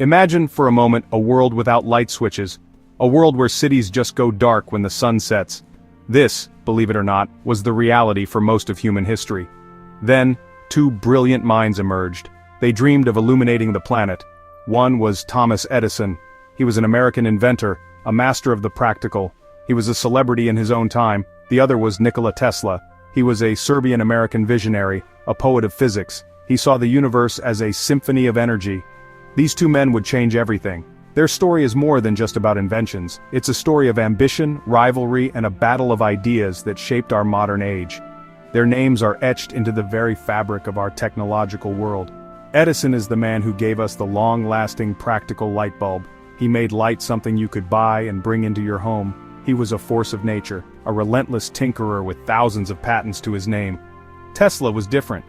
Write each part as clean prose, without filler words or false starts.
Imagine for a moment a world without light switches, a world where cities just go dark when the sun sets. This, believe it or not, was the reality for most of human history. Then, two brilliant minds emerged. They dreamed of illuminating the planet. One was Thomas Edison. He was an American inventor, a master of the practical. He was a celebrity in his own time. The other was Nikola Tesla. He was a Serbian-American visionary, a poet of physics. He saw the universe as a symphony of energy. These two men would change everything. Their story is more than just about inventions. It's a story of ambition, rivalry, and a battle of ideas that shaped our modern age. Their names are etched into the very fabric of our technological world. Edison is the man who gave us the long-lasting practical light bulb. He made light something you could buy and bring into your home. He was a force of nature, a relentless tinkerer with thousands of patents to his name. Tesla was different.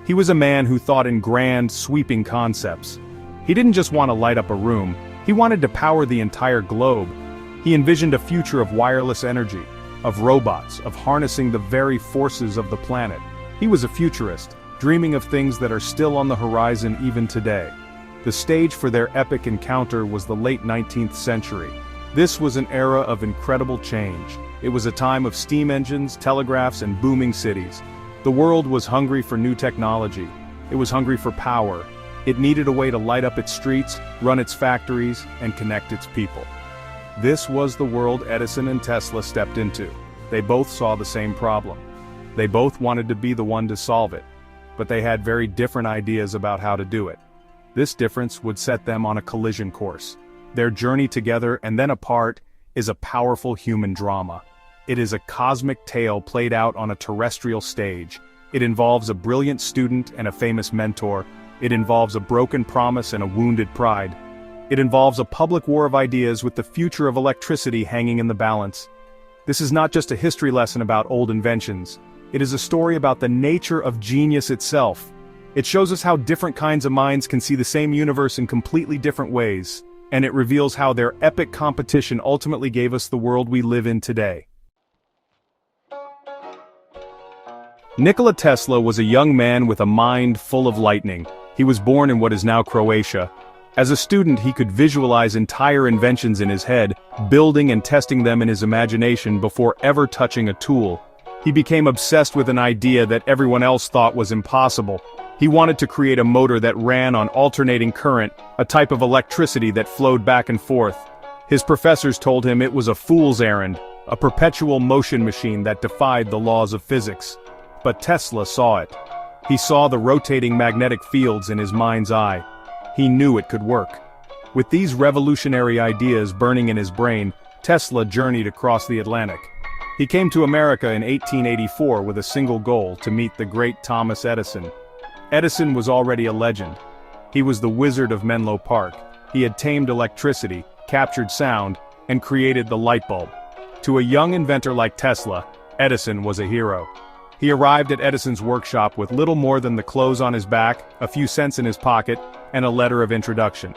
He was a man who thought in grand, sweeping concepts. He didn't just want to light up a room, he wanted to power the entire globe. He envisioned a future of wireless energy, of robots, of harnessing the very forces of the planet. He was a futurist, dreaming of things that are still on the horizon even today. The stage for their epic encounter was the late 19th century. This was an era of incredible change. It was a time of steam engines, telegraphs, and booming cities. The world was hungry for new technology. It was hungry for power. It needed a way to light up its streets, run its factories, and connect its people. This was the world Edison and Tesla stepped into. They both saw the same problem. They both wanted to be the one to solve it. But they had very different ideas about how to do it. This difference would set them on a collision course. Their journey together and then apart is a powerful human drama. It is a cosmic tale played out on a terrestrial stage. It involves a brilliant student and a famous mentor. It involves a broken promise and a wounded pride. It involves a public war of ideas with the future of electricity hanging in the balance. This is not just a history lesson about old inventions. It is a story about the nature of genius itself. It shows us how different kinds of minds can see the same universe in completely different ways. And it reveals how their epic competition ultimately gave us the world we live in today. Nikola Tesla was a young man with a mind full of lightning. He was born in what is now Croatia. As a student, he could visualize entire inventions in his head, building and testing them in his imagination before ever touching a tool. He became obsessed with an idea that everyone else thought was impossible. He wanted to create a motor that ran on alternating current, a type of electricity that flowed back and forth. His professors told him it was a fool's errand, a perpetual motion machine that defied the laws of physics. But Tesla saw it. He saw the rotating magnetic fields in his mind's eye. He knew it could work. With these revolutionary ideas burning in his brain, Tesla journeyed across the Atlantic. He came to America in 1884 with a single goal: to meet the great Thomas Edison. Edison was already a legend. He was the wizard of Menlo Park. He had tamed electricity, captured sound, and created the light bulb. To a young inventor like Tesla, Edison was a hero. He arrived at Edison's workshop with little more than the clothes on his back, a few cents in his pocket, and a letter of introduction.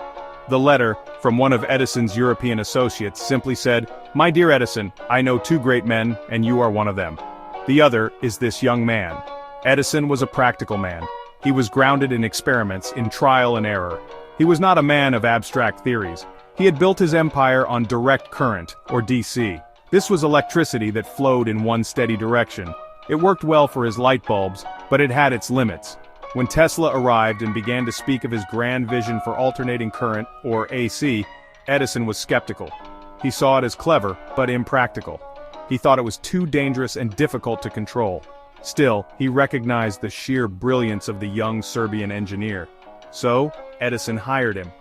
The letter, from one of Edison's European associates, simply said, "My dear Edison, I know two great men, and you are one of them. The other is this young man." Edison was a practical man. He was grounded in experiments, in trial and error. He was not a man of abstract theories. He had built his empire on direct current, or DC. This was electricity that flowed in one steady direction. It worked well for his light bulbs, but it had its limits. When Tesla arrived and began to speak of his grand vision for alternating current, or AC, Edison was skeptical. He saw it as clever, but impractical. He thought it was too dangerous and difficult to control. Still, he recognized the sheer brilliance of the young Serbian engineer. So, Edison hired him.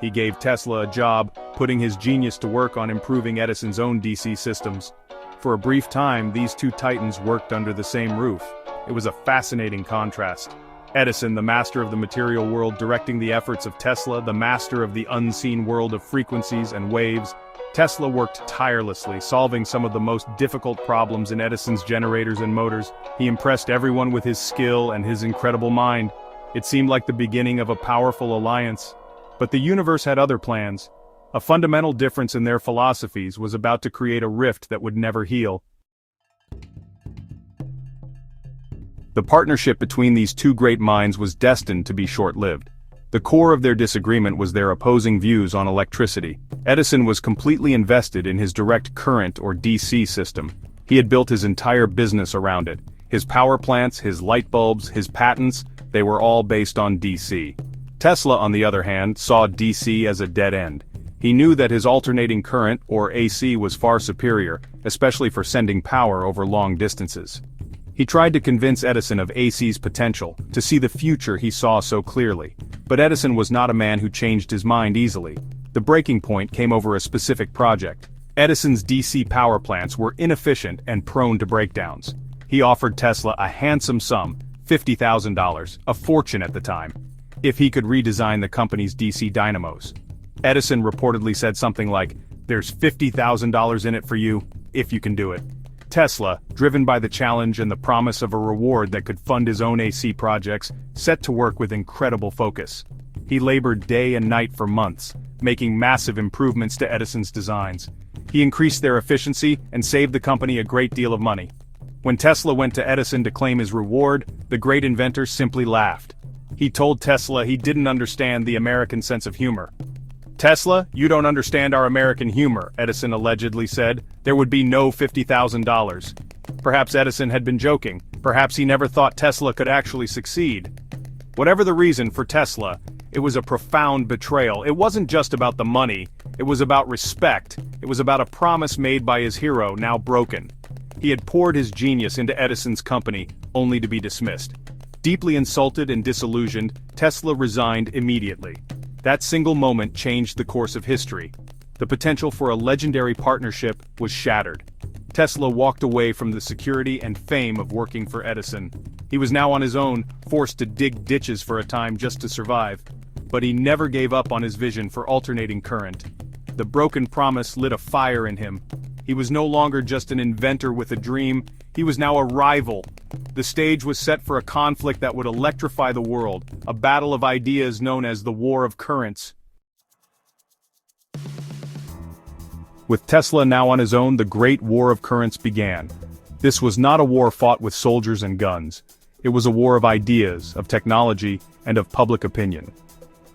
He gave Tesla a job, putting his genius to work on improving Edison's own DC systems. For a brief time, these two titans worked under the same roof. It was a fascinating contrast. Edison, the master of the material world, directing the efforts of Tesla, the master of the unseen world of frequencies and waves. Tesla worked tirelessly, solving some of the most difficult problems in Edison's generators and motors. He impressed everyone with his skill and his incredible mind. It seemed like the beginning of a powerful alliance. But the universe had other plans. A fundamental difference in their philosophies was about to create a rift that would never heal. The partnership between these two great minds was destined to be short-lived. The core of their disagreement was their opposing views on electricity. Edison was completely invested in his direct current or DC system. He had built his entire business around it. His power plants, his light bulbs, his patents, they were all based on DC. Tesla, on the other hand, saw DC as a dead end. He knew that his alternating current, or AC, was far superior, especially for sending power over long distances. He tried to convince Edison of AC's potential, to see the future he saw so clearly. But Edison was not a man who changed his mind easily. The breaking point came over a specific project. Edison's DC power plants were inefficient and prone to breakdowns. He offered Tesla a handsome sum, $50,000, a fortune at the time, if he could redesign the company's DC dynamos. Edison reportedly said something like, "There's $50,000 in it for you, if you can do it." Tesla, driven by the challenge and the promise of a reward that could fund his own AC projects, set to work with incredible focus. He labored day and night for months, making massive improvements to Edison's designs. He increased their efficiency and saved the company a great deal of money. When Tesla went to Edison to claim his reward, the great inventor simply laughed. He told Tesla he didn't understand the American sense of humor. "Tesla, you don't understand our American humor," Edison allegedly said. "There would be no $50,000. Perhaps Edison had been joking. Perhaps he never thought Tesla could actually succeed. Whatever the reason for Tesla, it was a profound betrayal. It wasn't just about the money. It was about respect. It was about a promise made by his hero, now broken. He had poured his genius into Edison's company, only to be dismissed. Deeply insulted and disillusioned, Tesla resigned immediately. That single moment changed the course of history. The potential for a legendary partnership was shattered. Tesla walked away from the security and fame of working for Edison. He was now on his own, forced to dig ditches for a time just to survive. But he never gave up on his vision for alternating current. The broken promise lit a fire in him. He was no longer just an inventor with a dream, he was now a rival. The stage was set for a conflict that would electrify the world, a battle of ideas known as the War of Currents. With Tesla now on his own, the Great War of Currents began. This was not a war fought with soldiers and guns. It was a war of ideas, of technology, and of public opinion.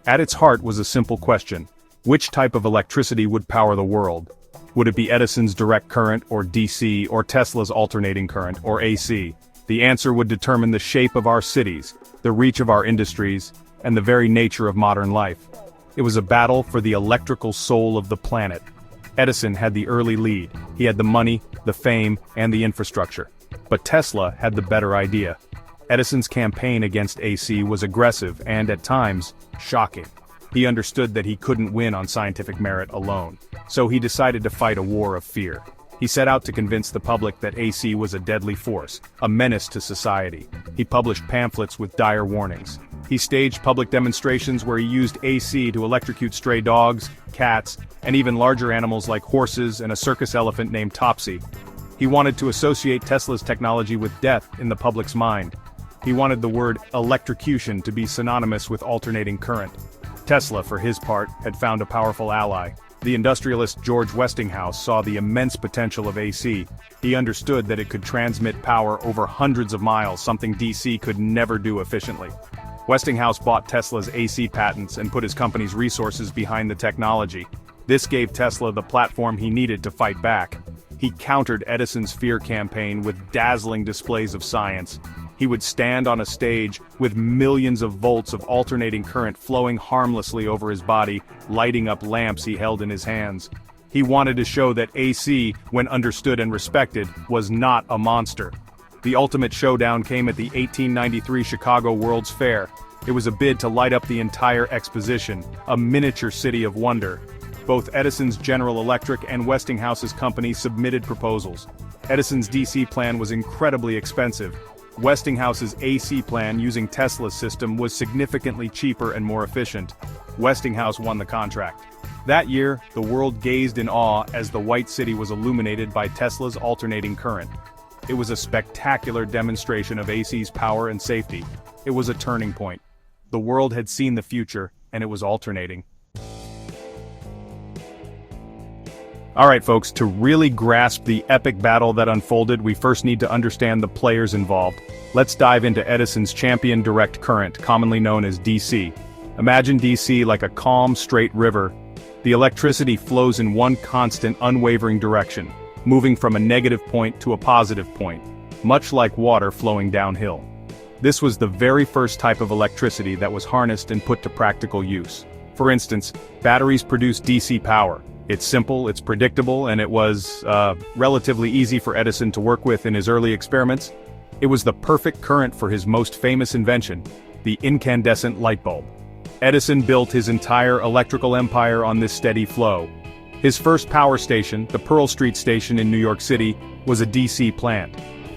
At its heart was a simple question: which type of electricity would power the world? Would it be Edison's direct current, or DC, or Tesla's alternating current, or AC? The answer would determine the shape of our cities, the reach of our industries, and the very nature of modern life. It was a battle for the electrical soul of the planet. Edison had the early lead. He had the money, the fame, and the infrastructure. But Tesla had the better idea. Edison's campaign against AC was aggressive and, at times, shocking. He understood that he couldn't win on scientific merit alone, so he decided to fight a war of fear. He set out to convince the public that AC was a deadly force, a menace to society. He published pamphlets with dire warnings. He staged public demonstrations where he used AC to electrocute stray dogs, cats, and even larger animals like horses and a circus elephant named Topsy. He wanted to associate Tesla's technology with death in the public's mind. He wanted the word electrocution to be synonymous with alternating current. Tesla, for his part, had found a powerful ally. The industrialist George Westinghouse saw the immense potential of AC. He understood that it could transmit power over hundreds of miles, something DC could never do efficiently. Westinghouse bought Tesla's AC patents and put his company's resources behind the technology. This gave Tesla the platform he needed to fight back. He countered Edison's fear campaign with dazzling displays of science. He would stand on a stage with millions of volts of alternating current flowing harmlessly over his body, lighting up lamps he held in his hands. He wanted to show that AC, when understood and respected, was not a monster. The ultimate showdown came at the 1893 Chicago World's Fair. It was a bid to light up the entire exposition, a miniature city of wonder. Both Edison's General Electric and Westinghouse's company submitted proposals. Edison's DC plan was incredibly expensive. Westinghouse's AC plan using Tesla's system was significantly cheaper and more efficient. Westinghouse won the contract. That year, the world gazed in awe as the White City was illuminated by Tesla's alternating current. It was a spectacular demonstration of AC's power and safety. It was a turning point. The world had seen the future, and it was alternating. Alright folks, to really grasp the epic battle that unfolded, we first need to understand the players involved. Let's dive into Edison's champion direct current, commonly known as DC. Imagine DC like a calm, straight river. The electricity flows in one constant, unwavering direction, moving from a negative point to a positive point, much like water flowing downhill. This was the very first type of electricity that was harnessed and put to practical use. For instance, batteries produce DC power. It's simple, it's predictable, and it was, relatively easy for Edison to work with in his early experiments. It was the perfect current for his most famous invention, the incandescent light bulb. Edison built his entire electrical empire on this steady flow. His first power station, the Pearl Street Station in New York City, was a DC plant.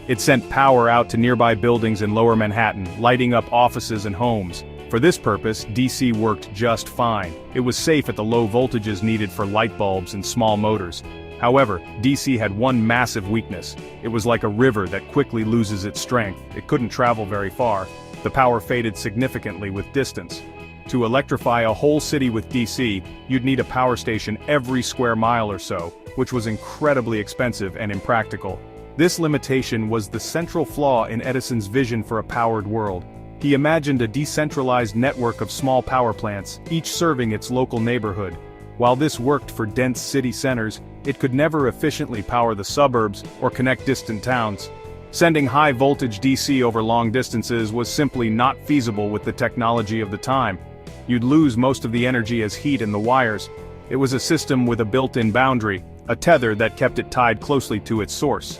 It sent power out to nearby buildings in Lower Manhattan, lighting up offices and homes. For this purpose, DC worked just fine. It was safe at the low voltages needed for light bulbs and small motors. However, DC had one massive weakness. It was like a river that quickly loses its strength. It couldn't travel very far. The power faded significantly with distance. To electrify a whole city with DC, you'd need a power station every square mile or so, which was incredibly expensive and impractical. This limitation was the central flaw in Edison's vision for a powered world. He imagined a decentralized network of small power plants, each serving its local neighborhood. While this worked for dense city centers, it could never efficiently power the suburbs or connect distant towns. Sending high-voltage DC over long distances was simply not feasible with the technology of the time. You'd lose most of the energy as heat in the wires. It was a system with a built-in boundary, a tether that kept it tied closely to its source.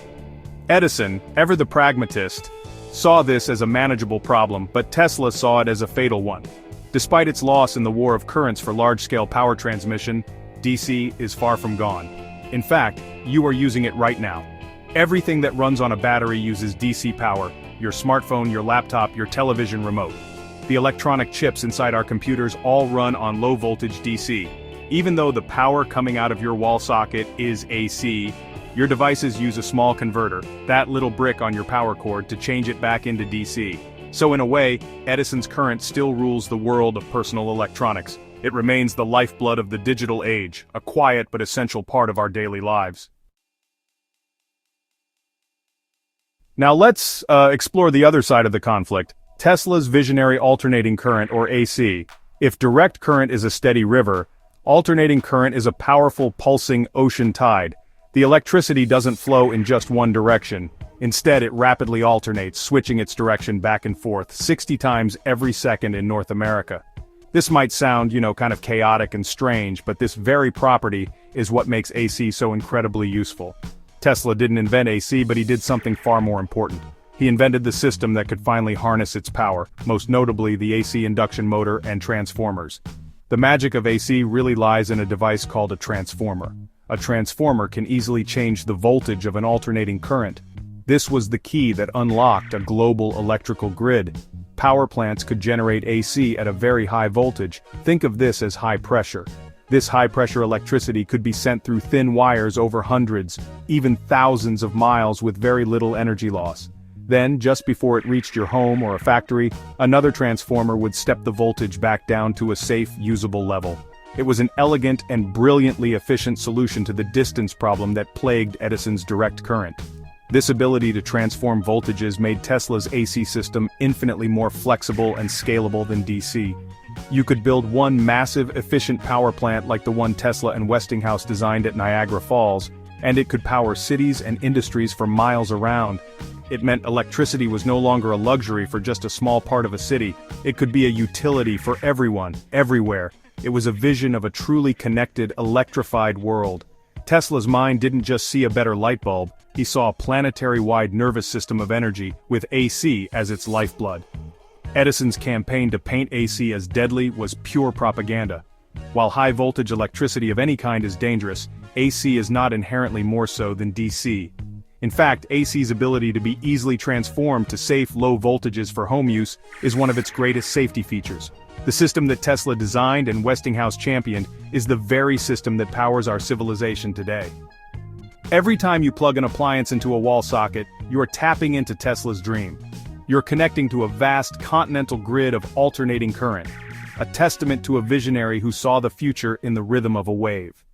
Edison, ever the pragmatist, saw this as a manageable problem, but Tesla saw it as a fatal one. Despite its loss in the war of currents for large-scale power transmission, DC is far from gone. In fact, you are using it right now. Everything that runs on a battery uses DC power: your smartphone, your laptop, your television remote. The electronic chips inside our computers all run on low-voltage DC. Even though the power coming out of your wall socket is AC, your devices use a small converter, that little brick on your power cord, to change it back into DC. So in a way, Edison's current still rules the world of personal electronics. It remains the lifeblood of the digital age, a quiet but essential part of our daily lives. Now let's explore the other side of the conflict, Tesla's visionary alternating current, or AC. If direct current is a steady river, alternating current is a powerful pulsing ocean tide. The electricity doesn't flow in just one direction. Instead, it rapidly alternates, switching its direction back and forth 60 times every second in North America. This might sound, kind of chaotic and strange, but this very property is what makes AC so incredibly useful. Tesla didn't invent AC, but he did something far more important. He invented the system that could finally harness its power, most notably the AC induction motor and transformers. The magic of AC really lies in a device called a transformer. A transformer can easily change the voltage of an alternating current. This was the key that unlocked a global electrical grid. Power plants could generate AC at a very high voltage. Think of this as high pressure. This high-pressure electricity could be sent through thin wires over hundreds, even thousands of miles with very little energy loss. Then, just before it reached your home or a factory, another transformer would step the voltage back down to a safe, usable level. It was an elegant and brilliantly efficient solution to the distance problem that plagued Edison's direct current. This ability to transform voltages made Tesla's AC system infinitely more flexible and scalable than DC. You could build one massive, efficient power plant like the one Tesla and Westinghouse designed at Niagara Falls, and it could power cities and industries for miles around. It meant electricity was no longer a luxury for just a small part of a city. It could be a utility for everyone, everywhere. It was a vision of a truly connected, electrified world. Tesla's mind didn't just see a better light bulb, he saw a planetary-wide nervous system of energy, with AC as its lifeblood. Edison's campaign to paint AC as deadly was pure propaganda. While high-voltage electricity of any kind is dangerous, AC is not inherently more so than DC. In fact, AC's ability to be easily transformed to safe, low voltages for home use is one of its greatest safety features. The system that Tesla designed and Westinghouse championed is the very system that powers our civilization today. Every time you plug an appliance into a wall socket, you are tapping into Tesla's dream. You're connecting to a vast continental grid of alternating current, a testament to a visionary who saw the future in the rhythm of a wave.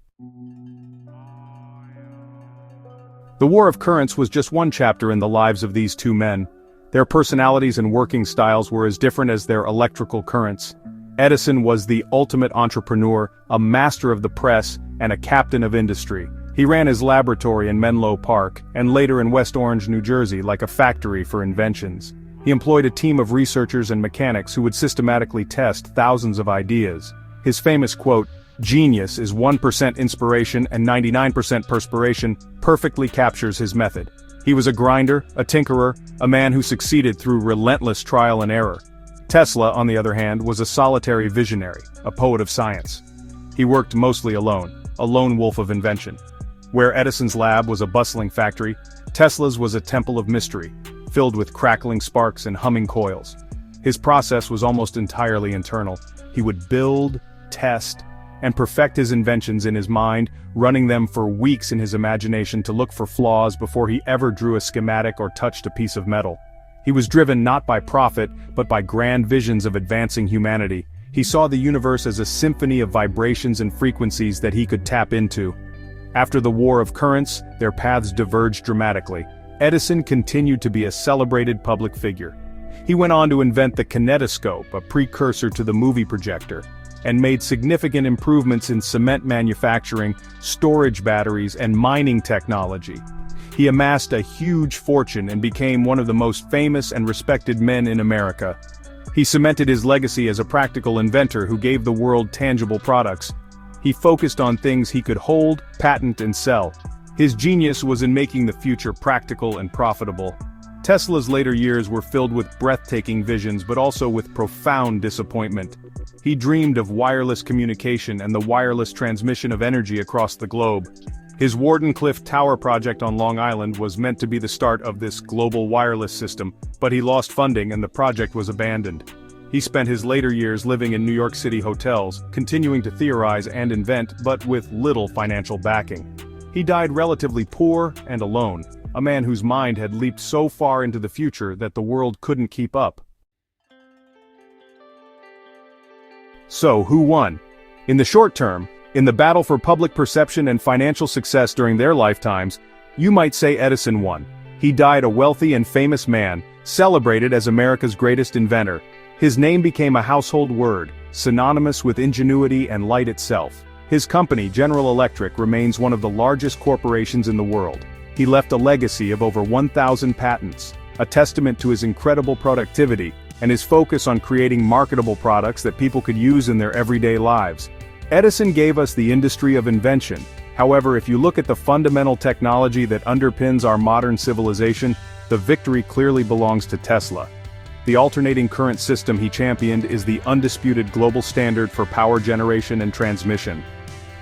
The War of Currents was just one chapter in the lives of these two men. Their personalities and working styles were as different as their electrical currents. Edison was the ultimate entrepreneur, a master of the press, and a captain of industry. He ran his laboratory in Menlo Park, and later in West Orange, New Jersey, like a factory for inventions. He employed a team of researchers and mechanics who would systematically test thousands of ideas. His famous quote, "Genius is 1% inspiration and 99% perspiration," perfectly captures his method. He was a grinder, a tinkerer, a man who succeeded through relentless trial and error. Tesla, on the other hand, was a solitary visionary, a poet of science. He worked mostly alone, a lone wolf of invention. Where Edison's lab was a bustling factory, Tesla's was a temple of mystery, filled with crackling sparks and humming coils. His process was almost entirely internal. He would build, test, and perfect his inventions in his mind, running them for weeks in his imagination to look for flaws before he ever drew a schematic or touched a piece of metal. He was driven not by profit, but by grand visions of advancing humanity. He saw the universe as a symphony of vibrations and frequencies that he could tap into. After the War of Currents, their paths diverged dramatically. Edison continued to be a celebrated public figure. He went on to invent the kinetoscope, a precursor to the movie projector, and made significant improvements in cement manufacturing, storage batteries, and mining technology. He amassed a huge fortune and became one of the most famous and respected men in America. He cemented his legacy as a practical inventor who gave the world tangible products. He focused on things he could hold, patent, and sell. His genius was in making the future practical and profitable. Tesla's later years were filled with breathtaking visions but also with profound disappointment. He dreamed of wireless communication and the wireless transmission of energy across the globe. His Wardenclyffe Tower project on Long Island was meant to be the start of this global wireless system, but he lost funding and the project was abandoned. He spent his later years living in New York City hotels, continuing to theorize and invent, but with little financial backing. He died relatively poor and alone, a man whose mind had leaped so far into the future that the world couldn't keep up. So, who won? In the short term, in the battle for public perception and financial success during their lifetimes, you might say Edison won. He died a wealthy and famous man, celebrated as America's greatest inventor. His name became a household word, synonymous with ingenuity and light itself. His company, General Electric, remains one of the largest corporations in the world. He left a legacy of over 1,000 patents, a testament to his incredible productivity and his focus on creating marketable products that people could use in their everyday lives. Edison gave us the industry of invention. However, if you look at the fundamental technology that underpins our modern civilization, the victory clearly belongs to Tesla. The alternating current system he championed is the undisputed global standard for power generation and transmission.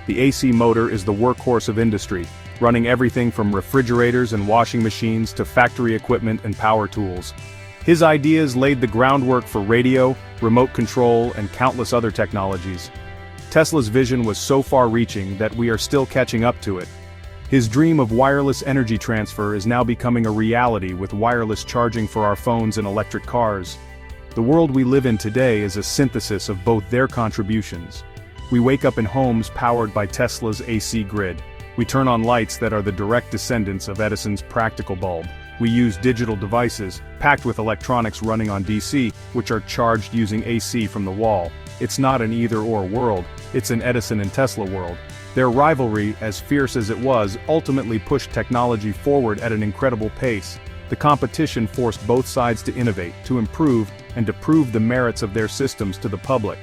The AC motor is the workhorse of industry, running everything from refrigerators and washing machines to factory equipment and power tools. His ideas laid the groundwork for radio, remote control, and countless other technologies. Tesla's vision was so far-reaching that we are still catching up to it. His dream of wireless energy transfer is now becoming a reality with wireless charging for our phones and electric cars. The world we live in today is a synthesis of both their contributions. We wake up in homes powered by Tesla's AC grid. We turn on lights that are the direct descendants of Edison's practical bulb. We use digital devices, packed with electronics running on DC, which are charged using AC from the wall. It's not an either-or world, it's an Edison and Tesla world. Their rivalry, as fierce as it was, ultimately pushed technology forward at an incredible pace. The competition forced both sides to innovate, to improve, and to prove the merits of their systems to the public.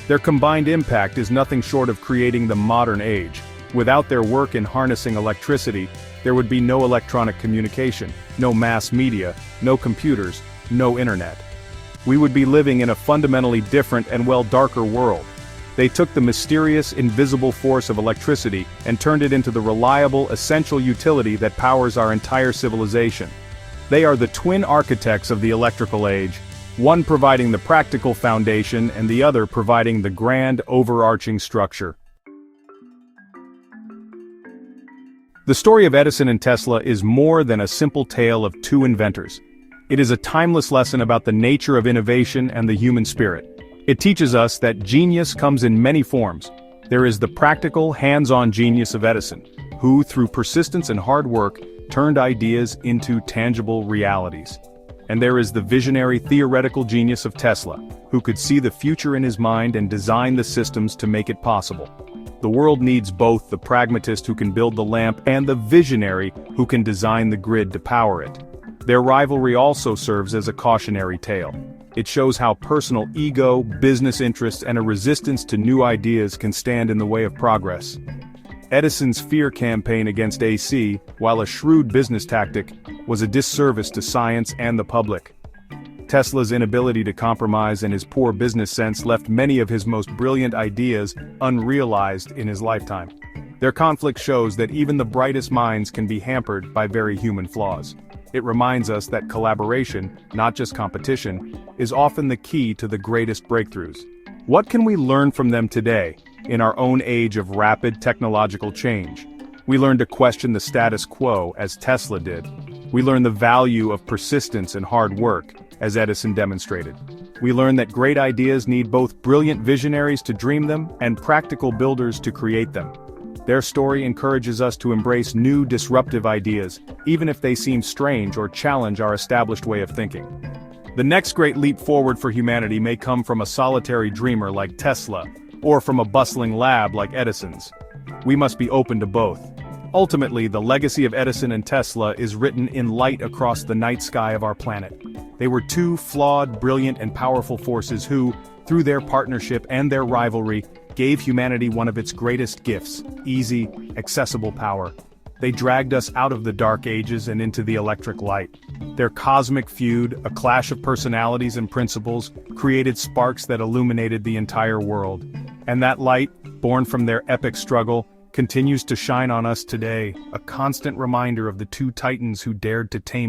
Their combined impact is nothing short of creating the modern age. Without their work in harnessing electricity, there would be no electronic communication, no mass media, no computers, no internet. We would be living in a fundamentally different and darker world. They took the mysterious, invisible force of electricity and turned it into the reliable, essential utility that powers our entire civilization. They are the twin architects of the electrical age, one providing the practical foundation and the other providing the grand, overarching structure. The story of Edison and Tesla is more than a simple tale of two inventors. It is a timeless lesson about the nature of innovation and the human spirit. It teaches us that genius comes in many forms. There is the practical, hands-on genius of Edison, who, through persistence and hard work, turned ideas into tangible realities. And there is the visionary theoretical genius of Tesla, who could see the future in his mind and design the systems to make it possible. The world needs both the pragmatist who can build the lamp and the visionary who can design the grid to power it. Their rivalry also serves as a cautionary tale. It shows how personal ego, business interests, and a resistance to new ideas can stand in the way of progress. Edison's fear campaign against AC, while a shrewd business tactic, was a disservice to science and the public. Tesla's inability to compromise and his poor business sense left many of his most brilliant ideas unrealized in his lifetime. Their conflict shows that even the brightest minds can be hampered by very human flaws. It reminds us that collaboration, not just competition, is often the key to the greatest breakthroughs. What can we learn from them today, in our own age of rapid technological change? We learn to question the status quo, as Tesla did. We learn the value of persistence and hard work, as Edison demonstrated. We learn that great ideas need both brilliant visionaries to dream them and practical builders to create them. Their story encourages us to embrace new disruptive ideas, even if they seem strange or challenge our established way of thinking. The next great leap forward for humanity may come from a solitary dreamer like Tesla, or from a bustling lab like Edison's. We must be open to both. Ultimately, the legacy of Edison and Tesla is written in light across the night sky of our planet. They were two flawed, brilliant, and powerful forces who, through their partnership and their rivalry, gave humanity one of its greatest gifts: easy, accessible power. They dragged us out of the dark ages and into the electric light. Their cosmic feud, a clash of personalities and principles, created sparks that illuminated the entire world. And that light, born from their epic struggle, continues to shine on us today, a constant reminder of the two titans who dared to tame